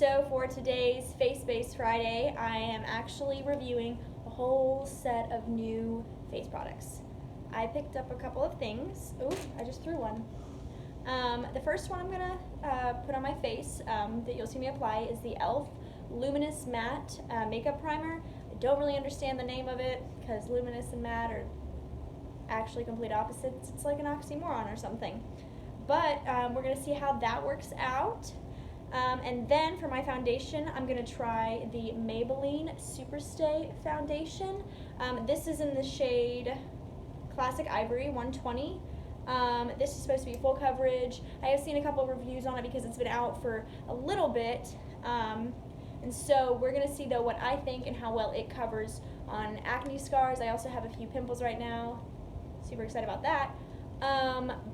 So for today's Face Base Friday, I am actually reviewing a whole set of new face products. I picked up a couple of things. Ooh, I just threw one. The first one I'm going to put on my face that you'll see me apply is the e.l.f. Luminous Matte Makeup Primer. I don't really understand the name of it because luminous and matte are actually complete opposites. It's like an oxymoron or something. But we're going to see how that works out. And then for my foundation, I'm going to try the Maybelline Superstay Foundation. This is in the shade Classic Ivory 120. This is supposed to be full coverage. I have seen a couple of reviews on it because it's been out for a little bit. And so we're going to see though what I think and how well it covers on acne scars. I also have a few pimples right now. Super excited about that.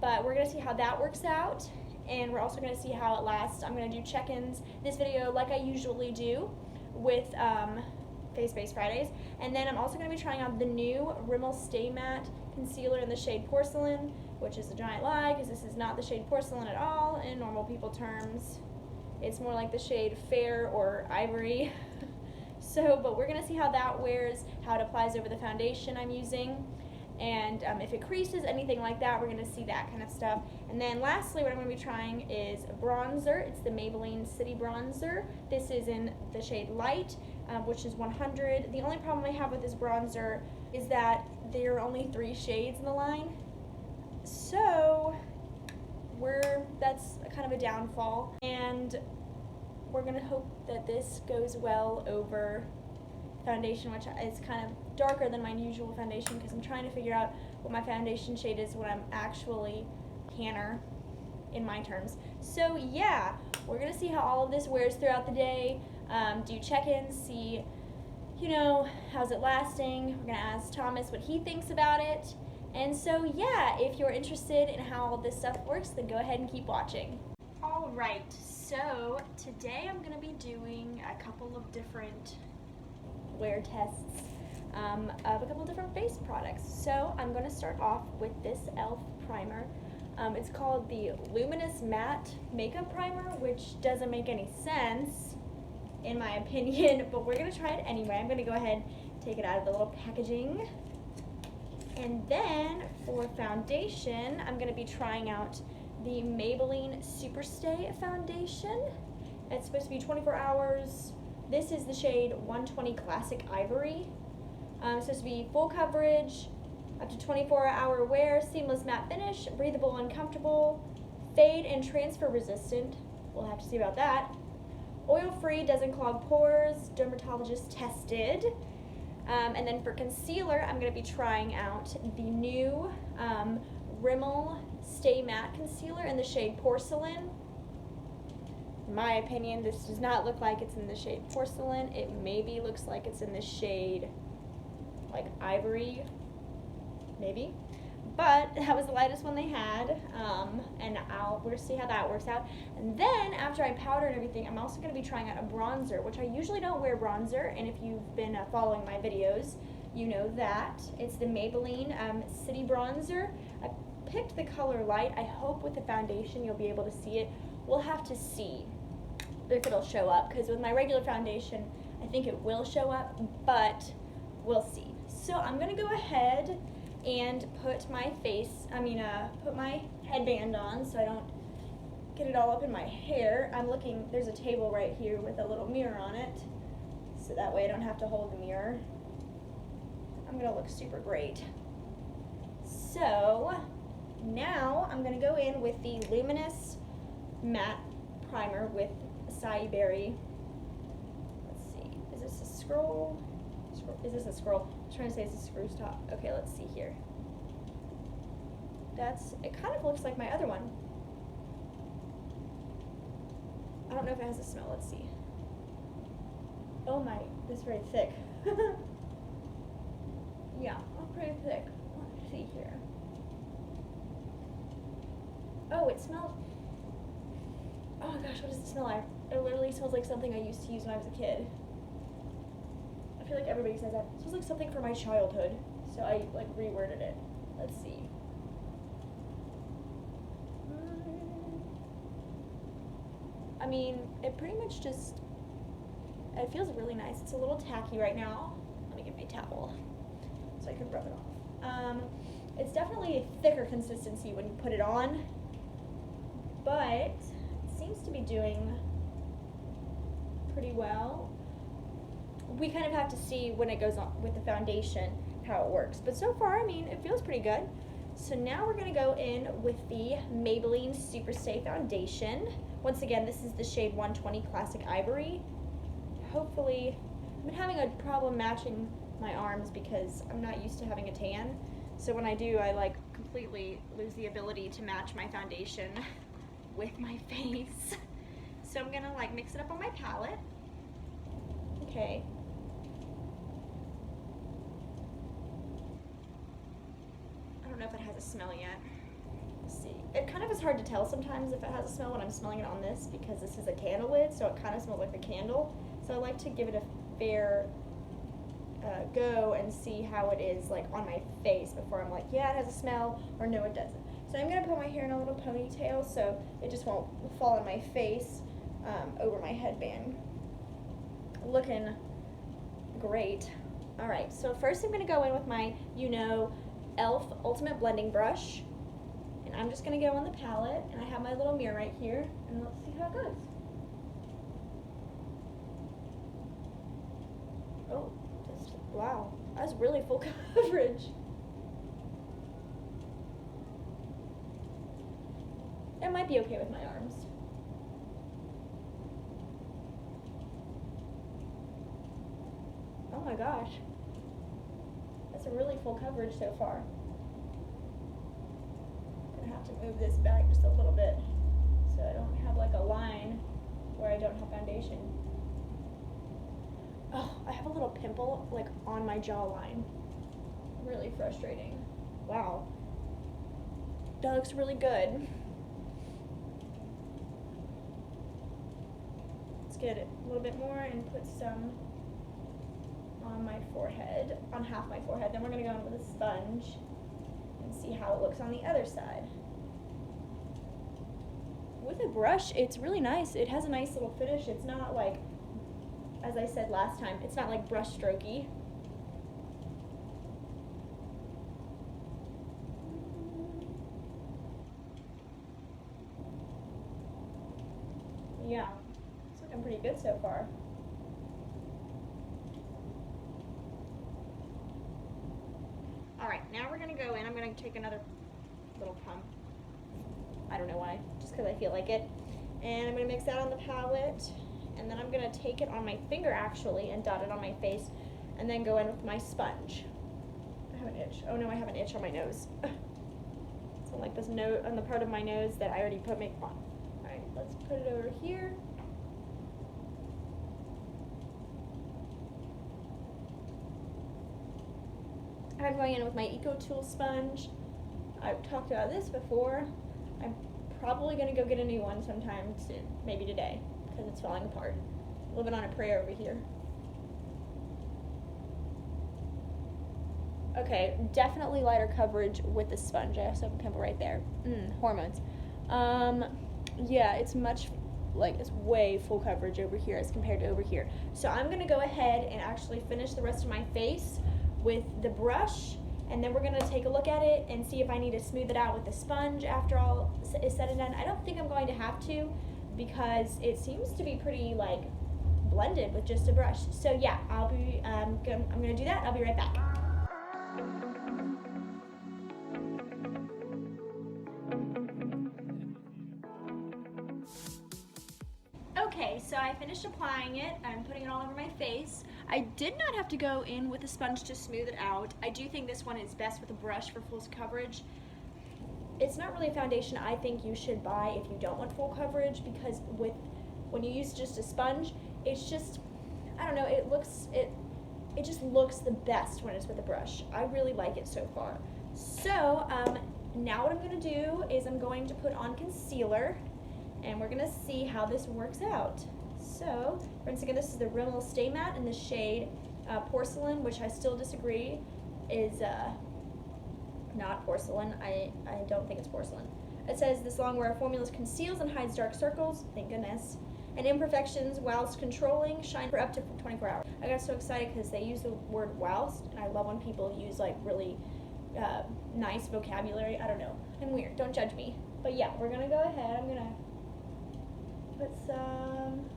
But we're going to see how that works out. And we're also going to see how it lasts. I'm going to do check-ins this video like I usually do with Face Base Fridays. And then I'm also going to be trying out the new Rimmel Stay Matte Concealer in the shade Porcelain, which is a giant lie because this is not the shade Porcelain at all in normal people terms. It's more like the shade Fair or Ivory. But we're going to see how that wears, how it applies over the foundation I'm using. And if it creases, anything like that, we're going to see that kind of stuff. And then lastly, what I'm going to be trying is a bronzer. It's the Maybelline City Bronzer. This is in the shade Light, which is 100. The only problem I have with this bronzer is that there are only 3 shades in the line. So that's kind of a downfall. And we're going to hope that this goes well over foundation, which is kind of darker than my usual foundation because I'm trying to figure out what my foundation shade is when I'm actually tanner in my terms. So yeah, we're gonna see how all of this wears throughout the day, do check-ins, see, how's it lasting. We're gonna ask Thomas what he thinks about it. And so yeah, if you're interested in how all this stuff works, then go ahead and keep watching. All right, so today I'm gonna be doing a couple of different wear tests of a couple of different face products. So I'm going to start off with this e.l.f. primer. It's called the Luminous Matte Makeup Primer, which doesn't make any sense in my opinion, but we're going to try it anyway. I'm going to go ahead and take it out of the little packaging. And then for foundation, I'm going to be trying out the Maybelline Superstay Foundation. It's supposed to be 24 hours. This is the shade 120 Classic Ivory. It's supposed to be full coverage, up to 24-hour wear, seamless matte finish, breathable and comfortable, fade and transfer resistant. We'll have to see about that. Oil-free, doesn't clog pores, dermatologist tested. And then for concealer, I'm going to be trying out the new Rimmel Stay Matte Concealer in the shade Porcelain. In my opinion, this does not look like it's in the shade Porcelain. It maybe looks like it's in the shade like Ivory, maybe. But that was the lightest one they had, and we'll see how that works out. And then after I powder and everything, I'm also going to be trying out a bronzer, which I usually don't wear bronzer, and if you've been following my videos, you know that. It's the Maybelline City Bronzer. I picked the color Light. I hope with the foundation you'll be able to see it. We'll have to see if it'll show up, because with my regular foundation, I think it will show up, but we'll see. So I'm gonna go ahead and put my put my headband on so I don't get it all up in my hair. There's a table right here with a little mirror on it, so that way I don't have to hold the mirror. I'm gonna look super great. So now I'm gonna go in with the Luminous Matte Primer with Acai Berry. Let's see, is this a scroll? Is this a scroll? I was trying to say it's a screw stop. Okay, let's see here. It kind of looks like my other one. I don't know if it has a smell. Let's see. Oh my, it's very thick. Yeah, pretty thick. Let's see here. Oh, it smells. Oh my gosh, what does it smell like? It literally smells like something I used to use when I was a kid. I feel like everybody says that. It smells like something from my childhood, so I reworded it. Let's see. mean, it pretty much just, it feels really nice. It's a little tacky right now. Let me get my towel so I can rub it off. It's definitely a thicker consistency when you put it on, but it seems to be doing pretty well. We kind of have to see when it goes on with the foundation how it works. But so far, I mean, it feels pretty good. So now we're going to go in with the Maybelline Superstay Foundation. Once again, this is the shade 120 Classic Ivory. Hopefully, I've been having a problem matching my arms because I'm not used to having a tan. So when I do, I like completely lose the ability to match my foundation with my face. So I'm gonna like mix it up on my palette. Okay. I don't know if it has a smell yet. Let's see. It kind of is hard to tell sometimes if it has a smell when I'm smelling it on this because this is a candle lid, so it kind of smells like a candle. So I like to give it a fair go and see how it is like on my face before I'm like, yeah, it has a smell, or no, it doesn't. So I'm gonna put my hair in a little ponytail so it just won't fall on my face over my headband. Looking great. All right, so first I'm gonna go in with my, e.l.f. Ultimate Blending Brush, and I'm just gonna go on the palette, and I have my little mirror right here, and let's see how it goes. Oh, wow, that's really full coverage. It might be okay with my arms. Oh my gosh, that's a really full coverage so far. I'm gonna have to move this back just a little bit so I don't have like a line where I don't have foundation. Oh, I have a little pimple like on my jawline. Really frustrating. Wow. That looks really good. Let's get it a little bit more and put some on my forehead, on half my forehead. Then we're gonna go in with a sponge and see how it looks on the other side. With a brush, it's really nice. It has a nice little finish. It's not like, as I said last time, it's not like brush strokey. Yeah, it's looking pretty good so far. All right, now we're gonna go in. I'm gonna take another little pump. I don't know why, just because I feel like it. And I'm gonna mix that on the palette. And then I'm gonna take it on my finger actually and dot it on my face and then go in with my sponge. I have an itch. Oh no, I have an itch on my nose. So like this note on the part of my nose that I already put makeup on. All right, let's put it over here. I'm going in with my EcoTool sponge. I've talked about this before. I'm probably gonna go get a new one sometime soon, maybe today, because it's falling apart. Living on a prayer over here. Okay, definitely lighter coverage with the sponge. I also have a pimple right there. Hormones. Yeah, it's it's way full coverage over here as compared to over here. So I'm gonna go ahead and actually finish the rest of my face with the brush, and then we're gonna take a look at it and see if I need to smooth it out with the sponge after all is said and done. I don't think I'm going to have to, because it seems to be pretty like blended with just a brush. So yeah, I'm gonna do that. I'll be right back. Okay, so I finished applying it. I'm putting it all over my face. I did not have to go in with a sponge to smooth it out. I do think this one is best with a brush for full coverage. It's not really a foundation I think you should buy if you don't want full coverage, because when you use just a sponge, it's just, I don't know, it just looks the best when it's with a brush. I really like it so far. So now what I'm going to do is I'm going to put on concealer, and we're going to see how this works out. So, once again, this is the Rimmel Stay Matte in the shade Porcelain, which I still disagree is not porcelain. I don't think it's porcelain. It says this longwear formula conceals and hides dark circles. Thank goodness. and imperfections whilst controlling. Shine for up to 24 hours. I got so excited because they use the word whilst, and I love when people use like really nice vocabulary. I don't know. I'm weird. Don't judge me. But yeah, we're gonna go ahead. I'm gonna put some.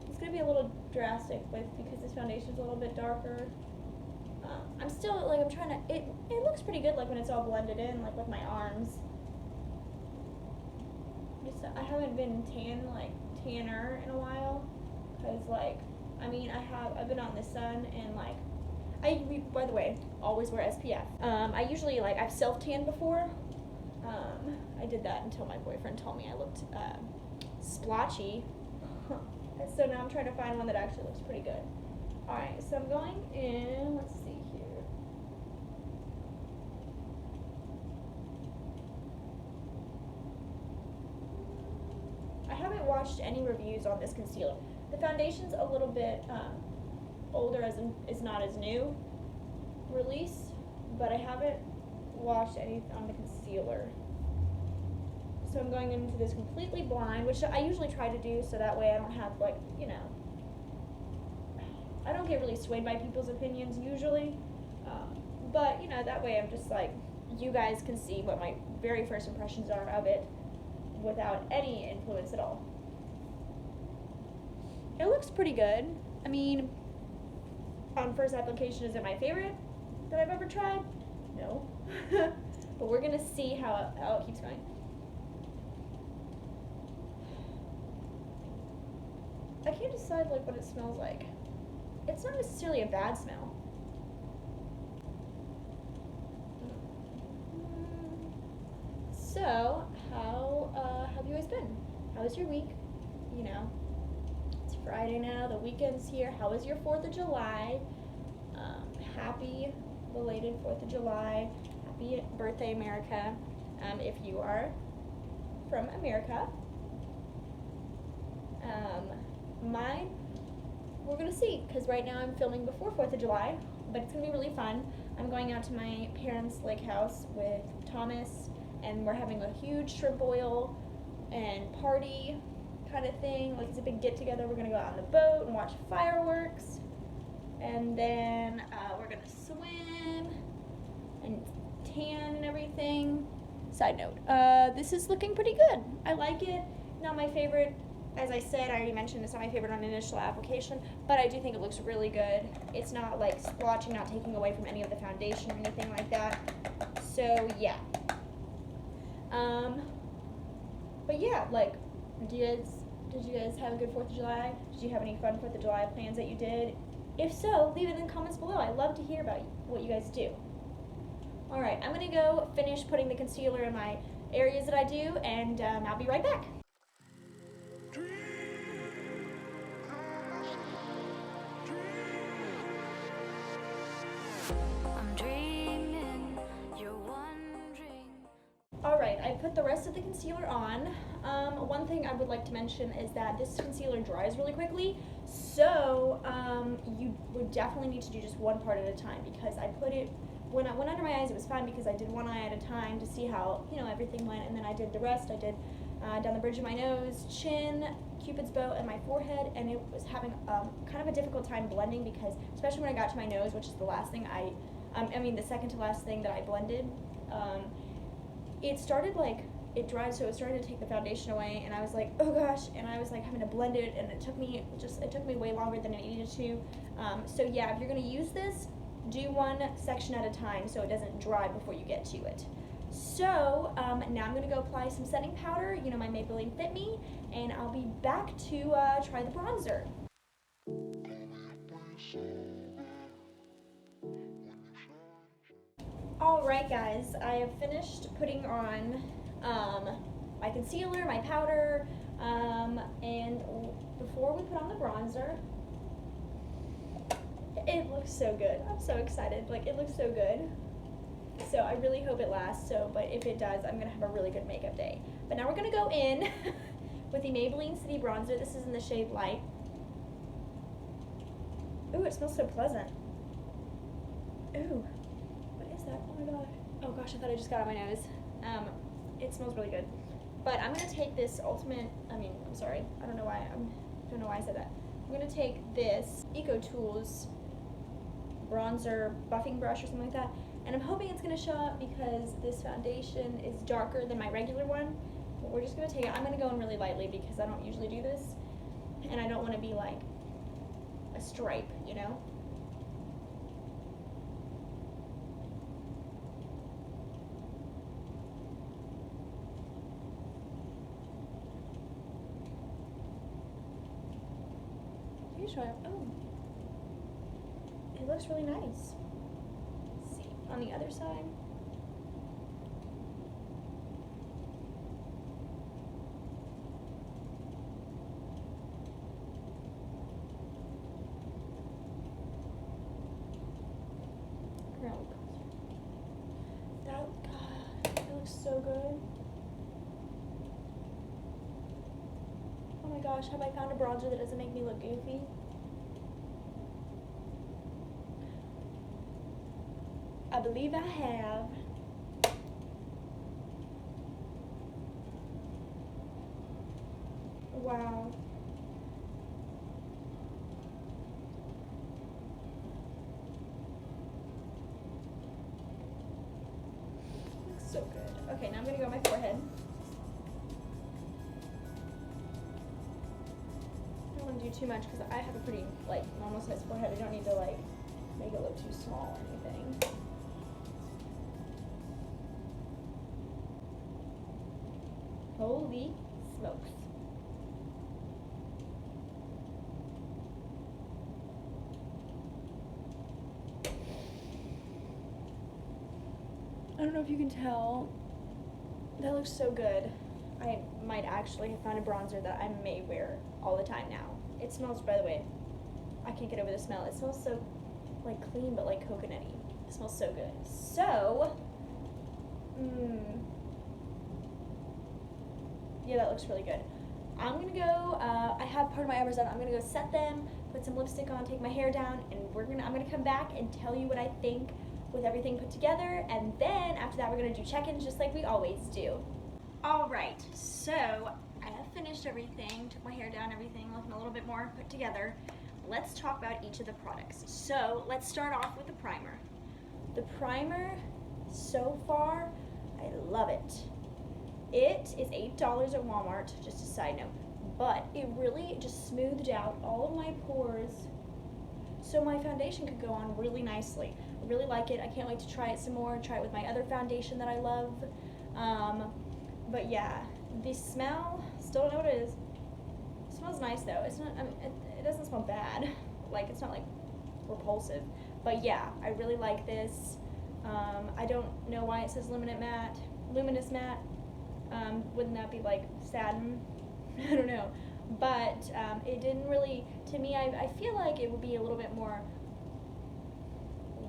It's gonna be a little drastic because this foundation's a little bit darker. I'm still like I'm trying to. It looks pretty good like when it's all blended in, like with my arms. I haven't been tanner in a while, cause like I've been out in the sun and like by the way, always wear SPF. I usually I've self-tanned before. I did that until my boyfriend told me I looked splotchy. So now I'm trying to find one that actually looks pretty good. Alright, so I'm going in, let's see here. I haven't watched any reviews on this concealer. The foundation's a little bit older, as in it's not as new release, but I haven't watched any on the concealer. So I'm going into this completely blind, which I usually try to do so that way I don't have I don't get really swayed by people's opinions usually, but that way I'm just you guys can see what my very first impressions are of it without any influence at all. It looks pretty good. I mean, on first application, is it my favorite that I've ever tried? No. But we're gonna see how it keeps going. I can't decide what it smells like. It's not necessarily a bad smell. So, how have you guys been? How was your week? It's Friday now, the weekend's here. How was your 4th of July? Happy belated 4th of July. Happy birthday, America. If you are from America. We're gonna see, because right now I'm filming before 4th of July, but it's gonna be really fun. I'm going out to my parents' lake house with Thomas, and we're having a huge shrimp boil and party kind of thing. It's a big get together. We're gonna go out on the boat and watch fireworks, and then we're gonna swim and tan and everything. Side note, this is looking pretty good. I like it. Not my favorite. As I said, I already mentioned it's not my favorite on initial application, but I do think it looks really good. It's not splotching, not taking away from any of the foundation or anything like that. So yeah. But yeah, did you guys have a good 4th of July? Did you have any fun 4th of July plans that you did? If so, leave it in the comments below. I love to hear about what you guys do. Alright, I'm gonna go finish putting the concealer in my areas that I do, and I'll be right back. Alright, I put the rest of the concealer on. One thing I would like to mention is that this concealer dries really quickly, so you would definitely need to do just one part at a time, because I put it, when I went under my eyes it was fine because I did one eye at a time to see how everything went, and then I did the rest. I did down the bridge of my nose, chin, Cupid's bow, and my forehead, and it was having kind of a difficult time blending, because especially when I got to my nose, which is the last thing the second to last thing that I blended, it started it dried, so it started to take the foundation away, and I was like, oh gosh, and I was having to blend it, and it took me way longer than it needed to. So yeah, if you're gonna use this, do one section at a time so it doesn't dry before you get to it. So now I'm gonna go apply some setting powder, my Maybelline Fit Me, and I'll be back to try the bronzer. Alright guys, I have finished putting on my concealer, my powder, and before we put on the bronzer, it looks so good. I'm so excited. It looks so good. So I really hope it lasts, but if it does, I'm going to have a really good makeup day. But now we're going to go in with the Maybelline City Bronzer. This is in the shade Light. Ooh, it smells so pleasant. Ooh. What is that? Oh my gosh. Oh gosh, I thought I just got it on my nose. It smells really good. But I'm gonna take this ultimate. I'm sorry. I don't know why I said that. I'm gonna take this EcoTools bronzer buffing brush or something like that, and I'm hoping it's gonna show up because this foundation is darker than my regular one. But we're just gonna take it. I'm gonna go in really lightly because I don't usually do this, and I don't want to be like a stripe, you know. Show it. Oh, it looks really nice. Let's see on the other side. That looks so good. Oh my gosh, have I found a bronzer that doesn't make me look goofy? I believe I have. Wow. Looks so good. Okay, now I'm gonna go on my forehead. I don't want to do too much because I have a pretty like normal size forehead. I don't need to like make it look too small or anything. Holy smokes. I don't know if you can tell. That looks so good. I might actually have found a bronzer that I may wear all the time now. It smells, by the way, I can't get over the smell. It smells so like clean but like coconutty. It smells so good. So, yeah, that looks really good. I'm gonna go, I have part of my eyebrows done. I'm gonna go set them, put some lipstick on, take my hair down, and I'm gonna come back and tell you what I think with everything put together, and then after that we're gonna do check-ins just like we always do. All right, so I have finished everything, took my hair down, everything looking a little bit more put together. Let's talk about each of the products. So let's start off with the primer. The primer, so far, I love it. It is $8 at Walmart, just a side note, but it really just smoothed out all of my pores so my foundation could go on really nicely. I really like it. I can't wait to try it some more, try it with my other foundation that I love. But yeah, the smell, still don't know what it is. It smells nice though. It's not, it doesn't smell bad. Like, it's not like repulsive. But yeah, I really like this. I don't know why it says luminous matte. Wouldn't that be like satin? I don't know. But it didn't really, to me, I feel like it would be a little bit more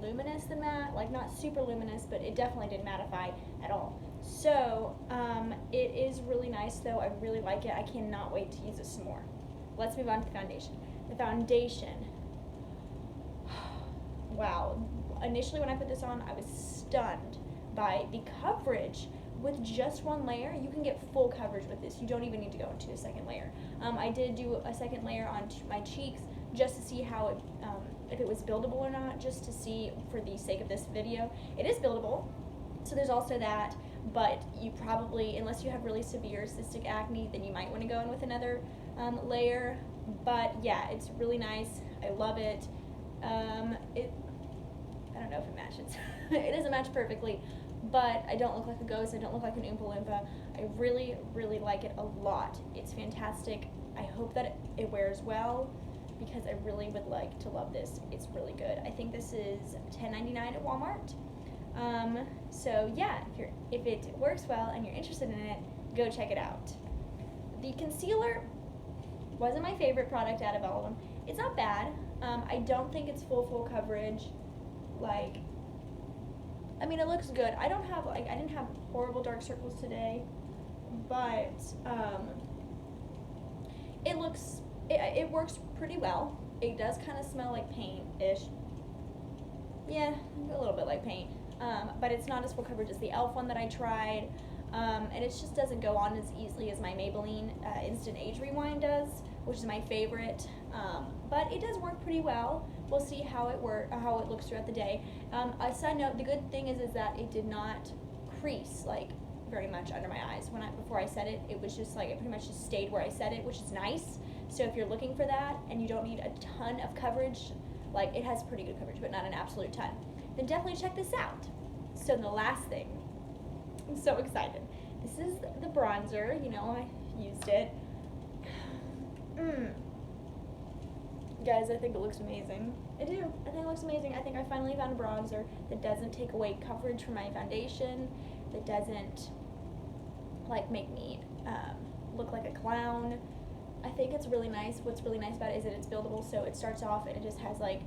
luminous than matte. Like, not super luminous, but it definitely didn't mattify at all. So it is really nice though. I really like it. I cannot wait to use it some more. Let's move on to the foundation. The foundation, wow. Initially when I put this on, I was stunned by the coverage. With just one layer, you can get full coverage with this. You don't even need to go into a second layer. I did do a second layer on my cheeks just to see how it, if it was buildable or not, just to see for the sake of this video. It is buildable, so there's also that, but you probably, unless you have really severe cystic acne, then you might want to go in with another layer. But yeah, it's really nice. I love it. I don't know if it matches. It doesn't match perfectly, but I don't look like a ghost. I don't look like an Oompa Loompa. I really, really like it a lot. It's fantastic. I hope that it wears well because I really would like to love this. It's really good. I think this is $10.99 at Walmart. So yeah, if it works well and you're interested in it, go check it out. The concealer wasn't my favorite product out of all of them. It's not bad. I don't think it's full coverage. Like, I mean, it looks good. I didn't have horrible dark circles today, but it works pretty well. It does kind of smell like paint-ish. Yeah, a little bit like paint. But it's not as full coverage as the e.l.f. one that I tried. And it just doesn't go on as easily as my Maybelline Instant Age Rewind does, which is my favorite. But it does work pretty well. We'll see how it looks throughout the day. A side note: the good thing is that it did not crease like very much under my eyes before I set it. It was just like it pretty much just stayed where I set it, which is nice. So if you're looking for that and you don't need a ton of coverage, like it has pretty good coverage, but not an absolute ton, then definitely check this out. So the last thing, I'm so excited. This is the bronzer. You know, I used it. Guys, I think it looks amazing. I do. I think it looks amazing. I think I finally found a bronzer that doesn't take away coverage from my foundation, that doesn't like make me look like a clown. I think it's really nice. What's really nice about it is that it's buildable, so it starts off and it just has like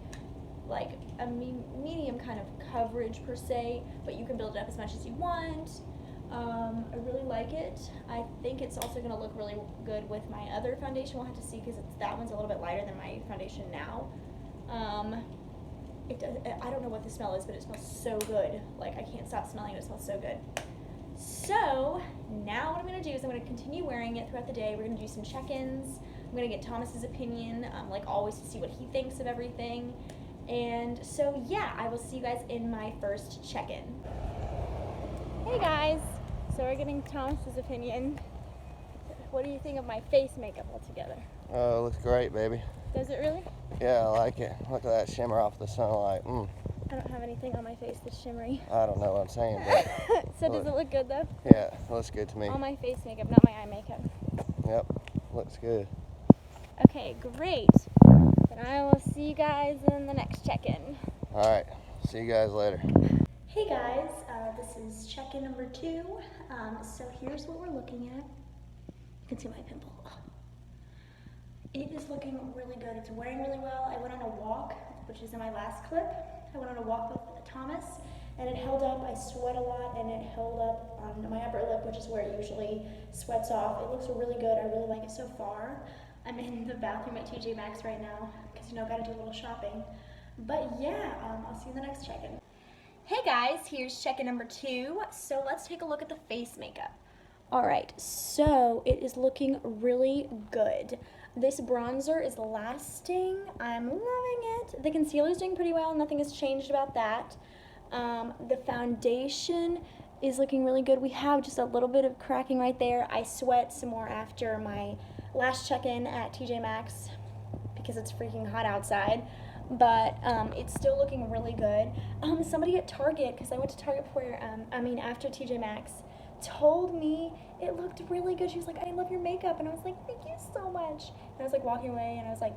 a medium kind of coverage per se, but you can build it up as much as you want. I really like it. I think it's also going to look really good with my other foundation. We'll have to see because that one's a little bit lighter than my foundation now. It does. I don't know what the smell is, but it smells so good. Like I can't stop smelling it. It smells so good. So now what I'm going to do is I'm going to continue wearing it throughout the day. We're going to do some check-ins. I'm going to get Thomas's opinion, like always, to see what he thinks of everything. And so yeah, I will see you guys in my first check-in. Hey guys, so we're getting Thomas's opinion. What do you think of my face makeup altogether? Oh, it looks great, baby. Does it really? Yeah, I like it. Look at that shimmer off the sunlight. I don't have anything on my face that's shimmery. I don't know what I'm saying, but So does it look good though? yeah, it looks good to me. All my face makeup, not my eye makeup. Yep, looks good. Okay, great. Then I will see you guys in the next check-in. All right, see you guys later. Hey guys, this is check-in number 2. So here's what we're looking at. You can see my pimple. It is looking really good. It's wearing really well. I went on a walk, which is in my last clip. I went on a walk with Thomas, and it held up. I sweat a lot, and it held up on my upper lip, which is where it usually sweats off. It looks really good. I really like it so far. I'm in the bathroom at TJ Maxx right now, because gotta do a little shopping. But yeah, I'll see you in the next check-in. Hey guys, here's check-in number 2. So let's take a look at the face makeup. Alright, so it is looking really good. This bronzer is lasting. I'm loving it. The concealer is doing pretty well. Nothing has changed about that. The foundation is looking really good. We have just a little bit of cracking right there. I sweat some more after my last check-in at TJ Maxx because it's freaking hot outside. But it's still looking really good. Somebody at Target, because I went to Target after TJ Maxx, told me it looked really good. She was like, I love your makeup. And I was like, thank you so much. And I was like walking away and I was like,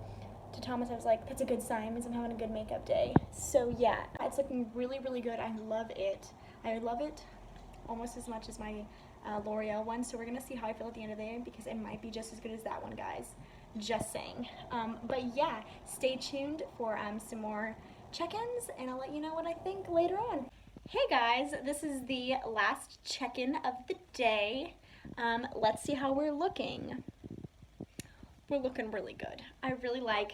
to Thomas, I was like, that's a good sign. Means I'm having a good makeup day. So yeah, it's looking really, really good. I love it. I love it almost as much as my L'Oreal one. So we're going to see how I feel at the end of the day because it might be just as good as that one, guys. Just saying. But yeah, stay tuned for some more check-ins and I'll let you know what I think later on. Hey guys, this is the last check-in of the day. Let's see how we're looking. We're looking really good. I really like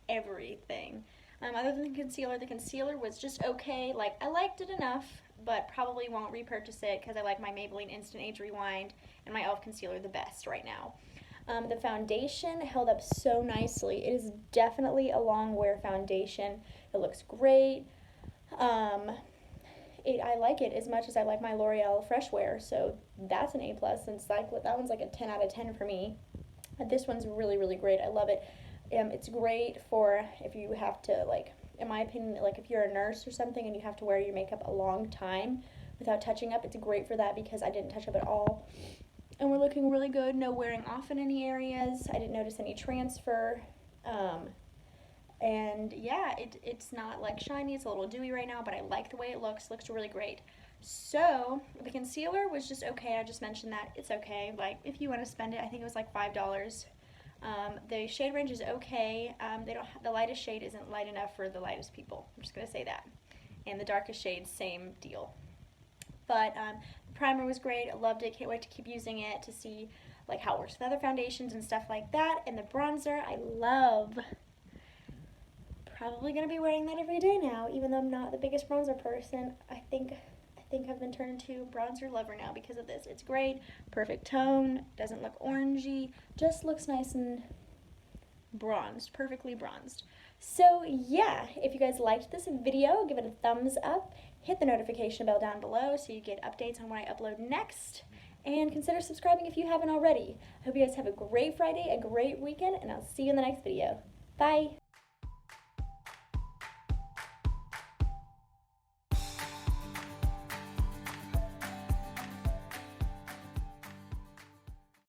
everything. Other than the concealer was just okay. Like, I liked it enough, but probably won't repurchase it because I like my Maybelline Instant Age Rewind and my e.l.f. concealer the best right now. The foundation held up so nicely. It is definitely a long wear foundation. It looks great. I like it as much as I like my L'Oreal Fresh Wear, so that's an A+. It's like that one's like a 10 out of 10 for me. This one's really, really great. I love it. It's great for if you have to, like, in my opinion, like if you're a nurse or something and you have to wear your makeup a long time without touching up. It's great for that because I didn't touch up at all. And we're looking really good. No wearing off in any areas. I didn't notice any transfer. And yeah, it's not like shiny. It's a little dewy right now, but I like the way it looks. Looks really great. So the concealer was just okay. I just mentioned that. It's okay. Like if you want to spend it, I think it was like $5. The shade range is okay. The lightest shade isn't light enough for the lightest people. I'm just going to say that. And the darkest shade, same deal. But the primer was great. I loved it. Can't wait to keep using it to see like how it works with other foundations and stuff like that. And the bronzer, I love. Probably going to be wearing that every day now, even though I'm not the biggest bronzer person. I think think I've been turned into bronzer lover now because of this. It's great, perfect tone, doesn't look orangey, just looks nice and bronzed, perfectly bronzed. So yeah, if you guys liked this video, give it a thumbs up, hit the notification bell down below so you get updates on when I upload next, and consider subscribing if you haven't already. I hope you guys have a great Friday, a great weekend, and I'll see you in the next video. Bye!